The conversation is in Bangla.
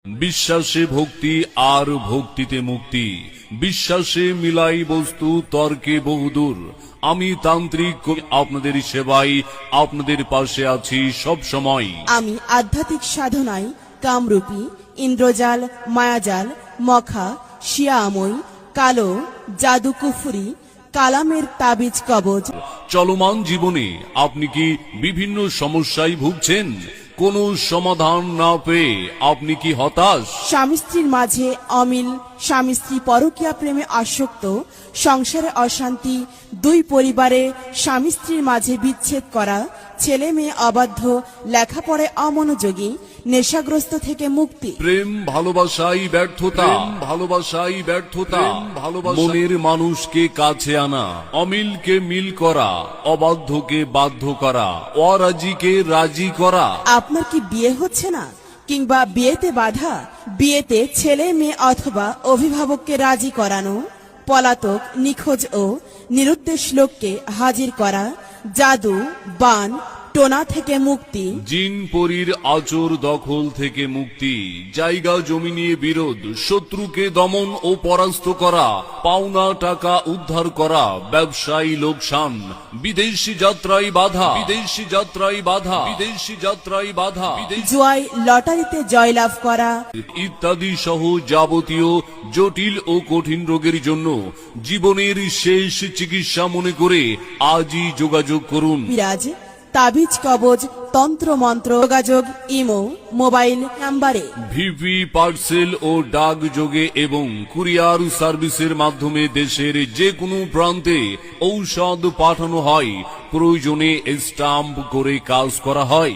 বিশ্বাসে ভক্তি আর ভক্তিতে মুক্তি। বিশ্বাসে মিলাই বস্তু, তর্কে বহুদূর। আমি তান্ত্রিক আপনাদের সেবায়, আপনাদের পাশে আছি সব সময়। আমি আধ্যাত্মিক সাধনায় কামরূপী, ইন্দ্রজাল, মায়াজাল, মখা, শিয়াময়, কালো, জাদু, কুফরি, কালামের তাবিজ কবজ। চলমান জীবনে আপনি কি বিভিন্ন সমস্যায় ভুগছেন? কোনো সমাধান না পেয়ে আপনি কি হতাশ? স্বামী স্ত্রীর মাঝে অমিল, স্বামী স্ত্রী পরকীয়া প্রেমে আসক্ত, সংসারে অশান্তি, দুই পরিবারে স্বামী স্ত্রীর মাঝে বিচ্ছেদ করা, ছেলে মেয়ে অবাধ্য, লেখাপড়ায় অমনোযোগী, নেশাগ্রস্ত থেকে মুক্তি। প্রেম ভালোবাসাই ব্যর্থতা, ভালোবাসাই ব্যর্থতা, মনের মানুষকে কাছে আনা, অমিলকে মিল করা, অবাধ্যকে বাধ্য করা, অরাজিকে রাজি করা। আপনার কি বিয়ে হচ্ছে না, কিংবা বিয়েতে বাধা? বিয়েতে ছেলে মেয়ে অথবা অভিভাবককে রাজি করানো, পলাতক, নিখোঁজ ও নিরুদ্দেশ লোককে হাজির করা, জাদু, বান, টোনা থেকে মুক্তি। জিন পরীর আচর দখল থেকে মুক্তি, জায়গা জমি নিয়ে বিরোধ, শত্রুকে দমন ও পরাস্ত করা, পাওনা টাকা উদ্ধার করা, ব্যবসায়ী লোকসান, বিদেশি যাত্রায় বাধা, বিদেশি যাত্রায় বাধা, বিদেশি যাত্রায় বাধা, জুয়ায়, লটারিতে জয়লাভ করা ইত্যাদি সহ যাবতীয় জটিল ও কঠিন রোগের জন্য জীবনের শেষ চিকিৎসা মনে করে আজই যোগাযোগ করুন। বিরাজ, তাবিজ কবজ, তন্ত্র মন্ত্র। যোগাযোগ ইমো, মোবাইল নাম্বারে। ভিপি পার্সেল ও ডাক যোগে এবং কুরিয়ার সার্ভিসের মাধ্যমে দেশের যে কোনো প্রান্তে ঔষধ পাঠানো হয়, প্রয়োজনে স্টাম্প করে কাজ করা হয়।